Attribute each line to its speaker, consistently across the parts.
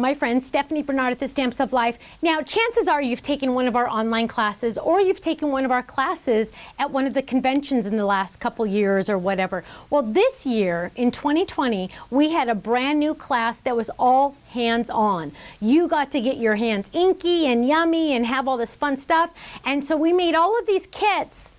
Speaker 1: my friend Stephanie Bernard at the Stamps of Life. Now, chances are you've taken one of our online classes or you've taken one of our classes at one of the conventions in the last couple years or whatever. Well, this year in 2020, we had a brand new class that was all hands-on. You got to get your hands inky and yummy and have all this fun stuff. And so we made all of these kits.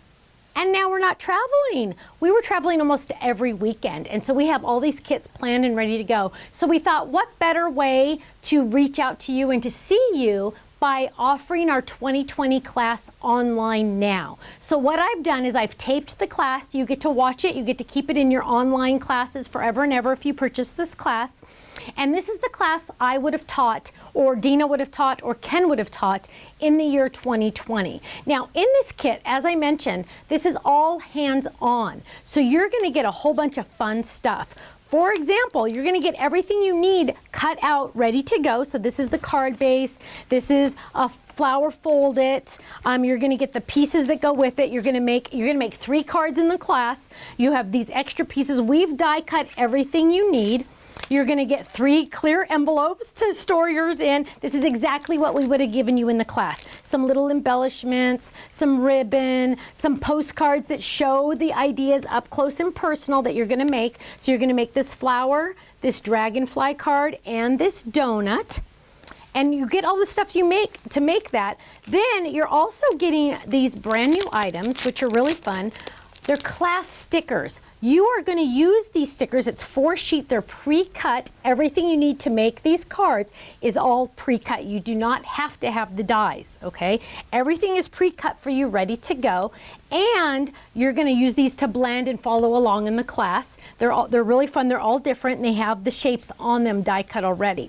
Speaker 1: And now we're not traveling. We were traveling almost every weekend. And so we have all these kits planned and ready to go. So we thought, what better way to reach out to you and to see you by offering our 2020 class online now. So what I've done is I've taped the class. You get to watch it. You get to keep it in your online classes forever and ever if you purchase this class. And this is the class I would have taught, or Dina would have taught, or Ken would have taught in the year 2020. Now, in this kit, as I mentioned, this is all hands-on. So you're going to get a whole bunch of fun stuff. For example, you're going to get everything you need cut out, ready to go. So this is the card base. This is a flower fold it. You're going to get the pieces that go with it. You're going to make 3 cards in the class. You have these extra pieces. We've die cut everything you need. You're going to get 3 clear envelopes to store yours in. This is exactly what we would have given you in the class. Some little embellishments, some ribbon, some postcards that show the ideas up close and personal that you're going to make. So you're going to make this flower, this dragonfly card, and this donut. And you get all the stuff you make to make that. Then you're also getting these brand new items, which are really fun. They're class stickers. You are going to use these stickers. It's 4 sheet. They're pre-cut. Everything you need to make these cards is all pre-cut. You do not have to have the dies, okay? Everything is pre-cut for you, ready to go. And you're going to use these to blend and follow along in the class. They're really fun. They're all different, and they have the shapes on them die cut already.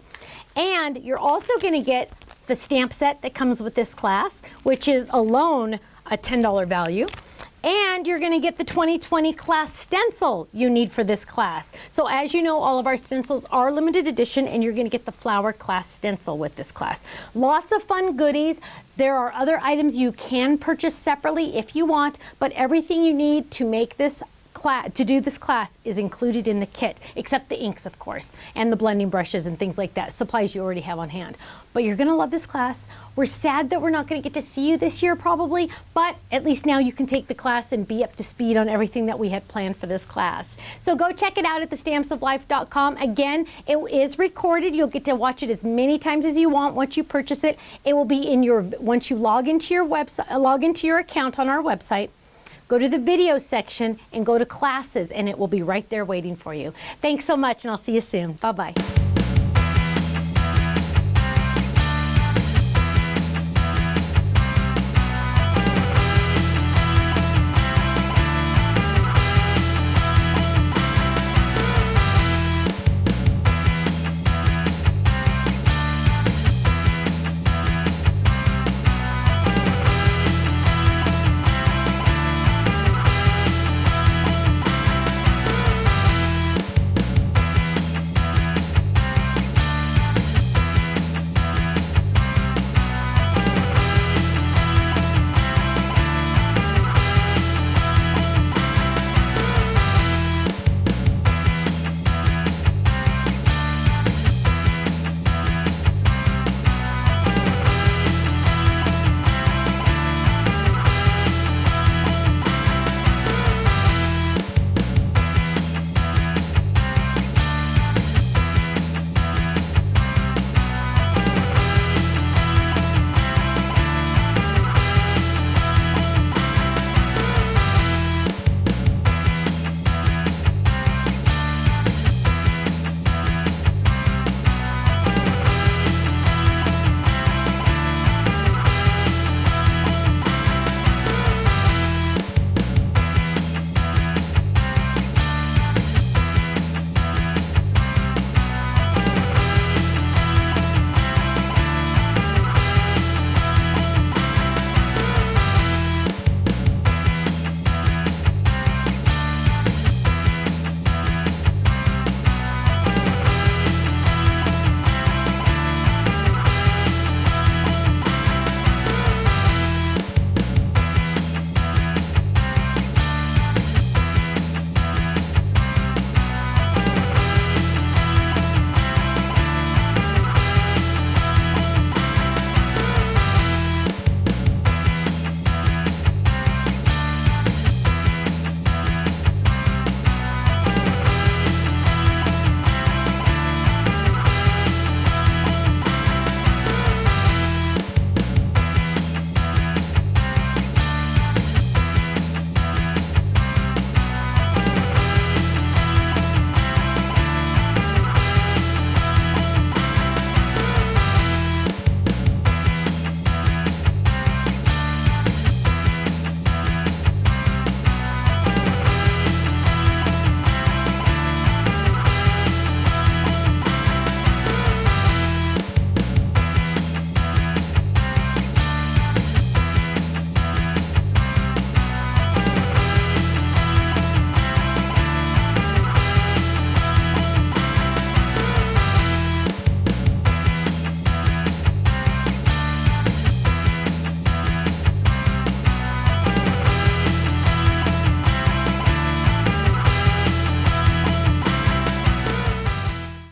Speaker 1: And you're also going to get the stamp set that comes with this class, which is alone a $10 value. And you're going to get the 2020 class stencil you need for this class. So as you know, all of our stencils are limited edition, and you're going to get the flower class stencil with this class. Lots of fun goodies. There are other items you can purchase separately if you want, but everything you need to make this to do this class is included in the kit, except the inks, of course, and the blending brushes and things like that, supplies you already have on hand. But you're going to love this class. We're sad that we're not going to get to see you this year probably, but at least now you can take the class and be up to speed on everything that we had planned for this class. So go check it out at thestampsoflife.com. Again, it is recorded. You'll get to watch it as many times as you want once you purchase it. It will be in your, once you log into your website, log into your account on our website. Go to the video section and go to classes, and it will be right there waiting for you. Thanks so much, and I'll see you soon. Bye-bye.